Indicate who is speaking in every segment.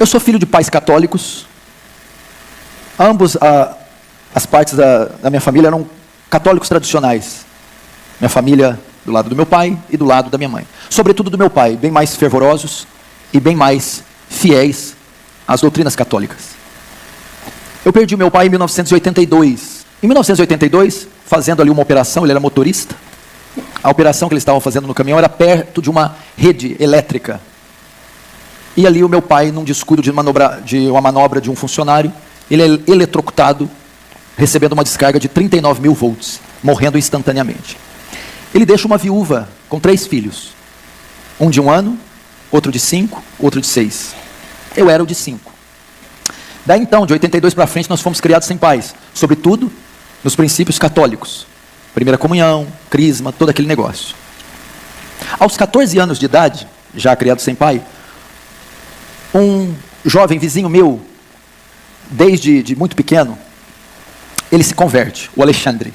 Speaker 1: Eu sou filho de pais católicos. Ambos, as partes da minha família eram católicos tradicionais. Minha família do lado do meu pai e do lado da minha mãe. Sobretudo do meu pai, bem mais fervorosos e bem mais fiéis às doutrinas católicas. Eu perdi meu pai em 1982. Em 1982, fazendo ali uma operação, ele era motorista. A operação que eles estavam fazendo no caminhão era perto de uma rede elétrica. E ali o meu pai, num descuido de uma manobra de um funcionário, ele é eletrocutado, recebendo uma descarga de 39 mil volts, morrendo instantaneamente. Ele deixa uma viúva com 3 filhos. Um de 1 ano, outro de 5, outro de 6. Eu era o de 5. Daí então, de 82 para frente, nós fomos criados sem pais. Sobretudo, nos princípios católicos. Primeira comunhão, crisma, todo aquele negócio. Aos 14 anos de idade, já criado sem pai, um jovem vizinho meu, desde muito pequeno, ele se converte, o Alexandre.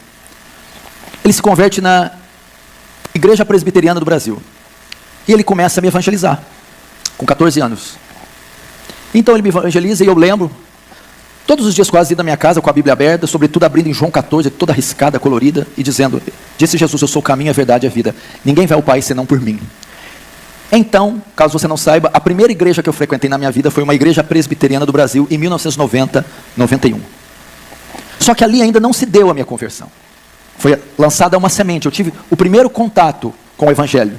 Speaker 1: Ele se converte na Igreja Presbiteriana do Brasil. E ele começa a me evangelizar, com 14 anos. Então ele me evangeliza e eu lembro, todos os dias quase da minha casa com a Bíblia aberta, sobretudo abrindo em João 14, toda arriscada, colorida, e dizendo, disse Jesus, eu sou o caminho, a verdade e a vida. Ninguém vai ao Pai senão por mim. Então, caso você não saiba, a primeira igreja que eu frequentei na minha vida foi uma igreja presbiteriana do Brasil, em 1990, 91. Só que ali ainda não se deu a minha conversão. Foi lançada uma semente, eu tive o primeiro contato com o Evangelho.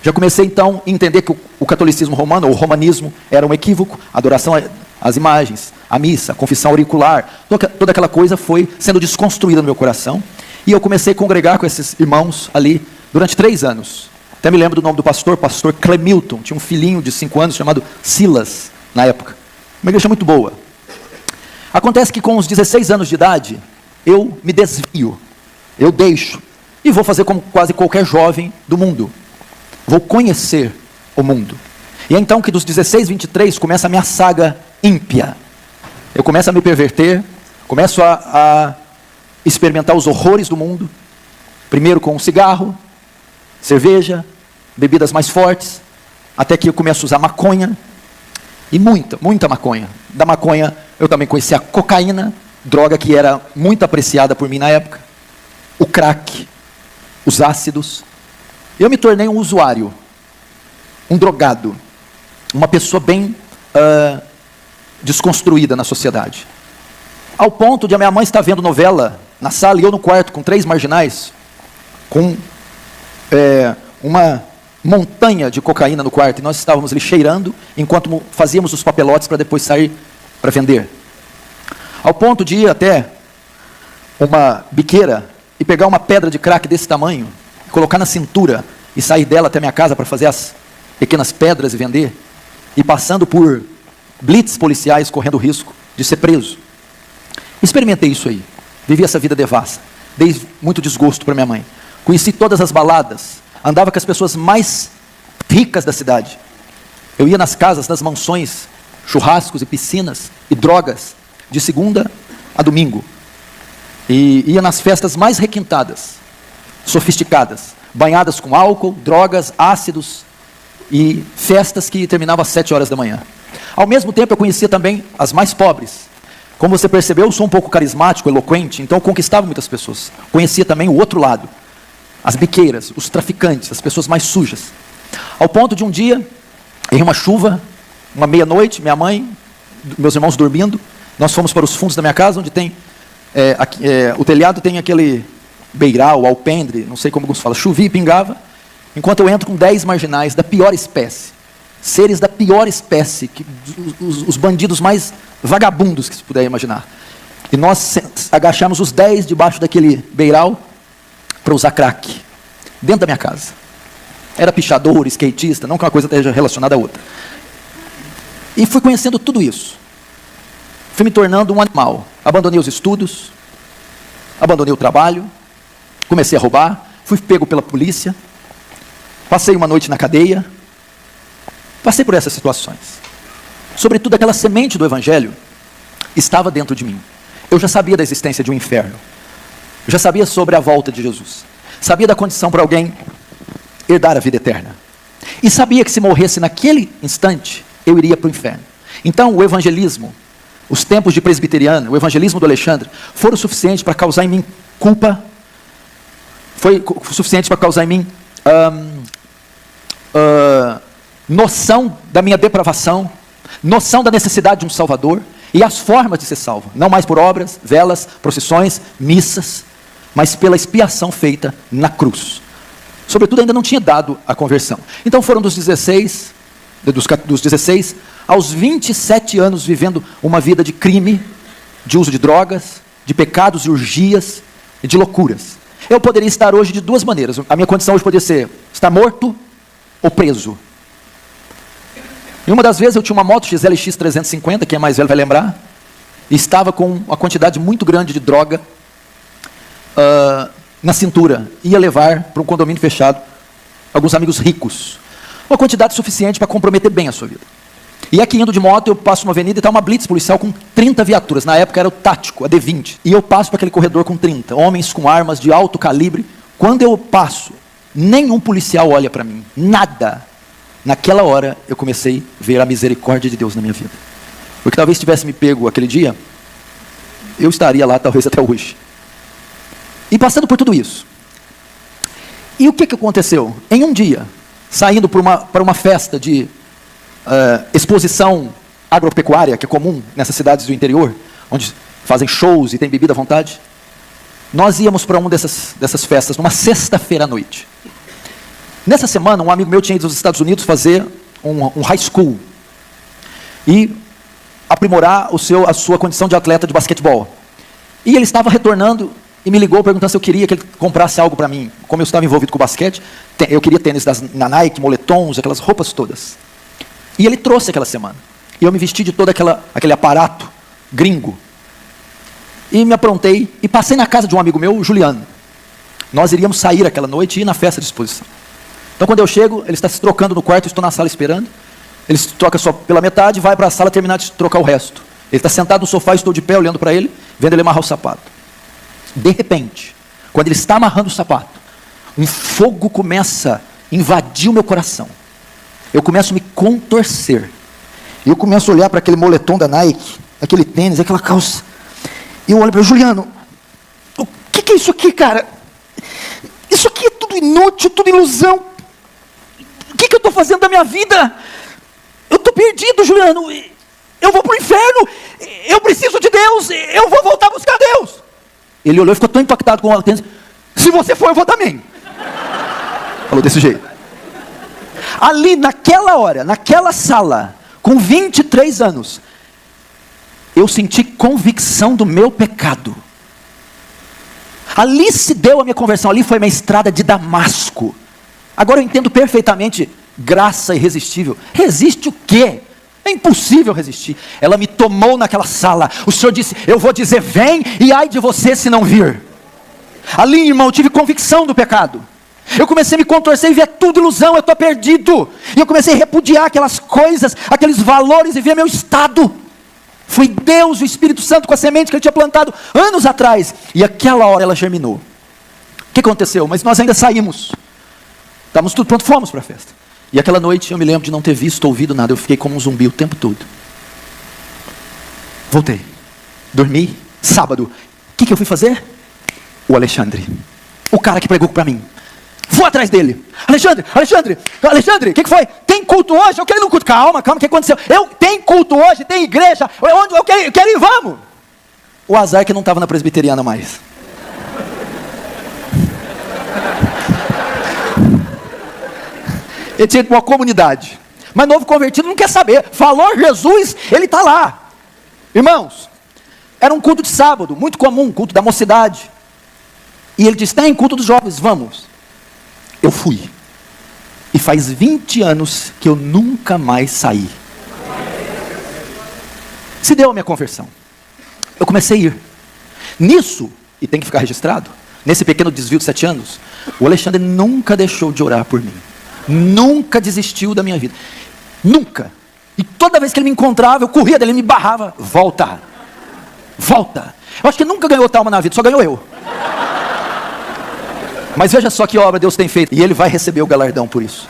Speaker 1: Já comecei então a entender que o catolicismo romano, ou o romanismo, era um equívoco, a adoração às imagens, a missa, a confissão auricular, toda aquela coisa foi sendo desconstruída no meu coração. E eu comecei a congregar com esses irmãos ali durante 3 anos. Até me lembro do nome do pastor Clemilton, tinha um filhinho de 5 anos chamado Silas, na época. Uma igreja muito boa. Acontece que com os 16 anos de idade, eu me desvio, eu deixo, e vou fazer como quase qualquer jovem do mundo. Vou conhecer o mundo. E é então que dos 16, 23, começa a minha saga ímpia. Eu começo a me perverter, começo a experimentar os horrores do mundo. Primeiro com cigarro, cerveja, bebidas mais fortes, até que eu começo a usar maconha, e muita maconha. Da maconha eu também conheci a cocaína, droga que era muito apreciada por mim na época, o crack, os ácidos. Eu me tornei um usuário, um drogado, uma pessoa bem desconstruída na sociedade. Ao ponto de a minha mãe estar vendo novela na sala e eu no quarto com 3 marginais, com uma montanha de cocaína no quarto, e nós estávamos ali cheirando, enquanto fazíamos os papelotes para depois sair para vender. Ao ponto de ir até uma biqueira e pegar uma pedra de crack desse tamanho, colocar na cintura e sair dela até minha casa para fazer as pequenas pedras e vender, e passando por blitz policiais correndo o risco de ser preso. Experimentei isso aí, vivi essa vida devassa, dei muito desgosto para minha mãe, conheci todas as baladas, andava com as pessoas mais ricas da cidade, eu ia nas casas, nas mansões, churrascos e piscinas e drogas, de segunda a domingo, e ia nas festas mais requintadas, sofisticadas, banhadas com álcool, drogas, ácidos e festas que terminavam às 7 horas da manhã. Ao mesmo tempo eu conhecia também as mais pobres. Como você percebeu, eu sou um pouco carismático, eloquente, então eu conquistava muitas pessoas. Conhecia também o outro lado, as biqueiras, os traficantes, as pessoas mais sujas. Ao ponto de um dia, em uma chuva, uma meia-noite, minha mãe, meus irmãos dormindo, nós fomos para os fundos da minha casa, onde tem, o telhado tem aquele beiral, alpendre, não sei como se fala, chovia e pingava, enquanto eu entro com 10 marginais da pior espécie, seres da pior espécie, os bandidos mais vagabundos que se puder imaginar. E nós agachamos os 10 debaixo daquele beiral para usar crack, dentro da minha casa. Era pichador, skatista, não que uma coisa esteja relacionada à outra. E fui conhecendo tudo isso. Fui me tornando um animal. Abandonei os estudos, abandonei o trabalho, comecei a roubar, fui pego pela polícia, passei uma noite na cadeia, passei por essas situações. Sobretudo aquela semente do Evangelho estava dentro de mim. Eu já sabia da existência de um inferno. Eu já sabia sobre a volta de Jesus. Sabia da condição para alguém herdar a vida eterna. E sabia que se morresse naquele instante, eu iria para o inferno. Então o evangelismo, os tempos de presbiteriano, o evangelismo do Alexandre, foram suficientes para causar em mim culpa, foi suficiente para causar em mim noção da minha depravação, noção da necessidade de um Salvador, e as formas de ser salvo, não mais por obras, velas, procissões, missas, mas pela expiação feita na cruz. Sobretudo ainda não tinha dado a conversão. Então foram dos 16 aos 27 anos vivendo uma vida de crime, de uso de drogas, de pecados e urgias e de loucuras. Eu poderia estar hoje de duas maneiras. A minha condição hoje poderia ser estar morto ou preso. E uma das vezes eu tinha uma moto XLX 350, quem é mais velho vai lembrar, e estava com uma quantidade muito grande de droga na cintura. Ia levar para um condomínio fechado alguns amigos ricos. Uma quantidade suficiente para comprometer bem a sua vida. E aqui indo de moto, eu passo uma avenida e está uma blitz policial com 30 viaturas. Na época era o tático, a D20. E eu passo para aquele corredor com 30. Homens com armas de alto calibre. Quando eu passo, nenhum policial olha para mim. Nada. Naquela hora, eu comecei a ver a misericórdia de Deus na minha vida. Porque talvez tivesse me pego aquele dia, eu estaria lá talvez até hoje. E passando por tudo isso. E o que aconteceu? Em um dia, saindo para uma festa de exposição agropecuária, que é comum nessas cidades do interior, onde fazem shows e tem bebida à vontade, nós íamos para uma dessas festas, numa sexta-feira à noite. Nessa semana, um amigo meu tinha ido aos Estados Unidos fazer um high school e aprimorar a sua condição de atleta de basquetebol. E ele estava retornando e me ligou perguntando se eu queria que ele comprasse algo para mim. Como eu estava envolvido com basquete, eu queria tênis na Nike, moletons, aquelas roupas todas. E ele trouxe aquela semana. E eu me vesti de todo aquele aparato gringo. E me aprontei e passei na casa de um amigo meu, Juliano. Nós iríamos sair aquela noite e ir na festa de exposição. Então quando eu chego, ele está se trocando no quarto, eu estou na sala esperando. Ele se troca só pela metade, vai para a sala terminar de trocar o resto. Ele está sentado no sofá, eu estou de pé olhando para ele, vendo ele amarrar o sapato. De repente, quando ele está amarrando o sapato, um fogo começa a invadir o meu coração. Eu começo a me contorcer. E eu começo a olhar para aquele moletom da Nike, aquele tênis, aquela calça. E eu olho para o Juliano. O que é isso aqui, cara? Isso aqui é tudo inútil, tudo ilusão. O que eu estou fazendo da minha vida? Eu estou perdido, Juliano. Eu vou para o inferno. Eu preciso de Deus. Eu vou voltar a buscar Deus. Ele olhou e ficou tão impactado com o tênis. Se você for, eu vou também. Falou desse jeito. Ali, naquela hora, naquela sala, com 23 anos, eu senti convicção do meu pecado. Ali se deu a minha conversão, ali foi a minha estrada de Damasco. Agora eu entendo perfeitamente graça irresistível. Resiste o quê? É impossível resistir. Ela me tomou naquela sala. O Senhor disse, eu vou dizer, vem, e ai de você se não vir. Ali, irmão, eu tive convicção do pecado. Eu comecei a me contorcer e ver tudo ilusão, eu estou perdido. E eu comecei a repudiar aquelas coisas, aqueles valores e ver meu estado. Foi Deus, o Espírito Santo, com a semente que Ele tinha plantado anos atrás. E aquela hora ela germinou. O que aconteceu? Mas nós ainda saímos. Estávamos tudo pronto, fomos para a festa. E aquela noite eu me lembro de não ter visto, ouvido nada. Eu fiquei como um zumbi o tempo todo. Voltei. Dormi. Sábado. O que eu fui fazer? O Alexandre. O cara que pregou para mim. Vou atrás dele. Alexandre, o que foi? Tem culto hoje? Eu quero ir no culto. Calma, o que aconteceu? Tem culto hoje, tem igreja. Eu quero ir, vamos. O azar é que não estava na presbiteriana mais. Ele tinha uma comunidade. Mas novo convertido não quer saber. Falou Jesus, ele está lá. Irmãos, era um culto de sábado, muito comum, culto da mocidade. E ele disse, tem culto dos jovens, vamos. Eu fui. E faz 20 anos que eu nunca mais saí. Se deu a minha conversão. Eu comecei a ir. Nisso, e tem que ficar registrado, nesse pequeno desvio de 7 anos, o Alexandre nunca deixou de orar por mim. Nunca desistiu da minha vida. Nunca. E toda vez que ele me encontrava, eu corria dele, ele me barrava. Volta. Eu acho que ele nunca ganhou outra alma na vida, só ganhou eu. Mas veja só que obra Deus tem feito. E Ele vai receber o galardão por isso.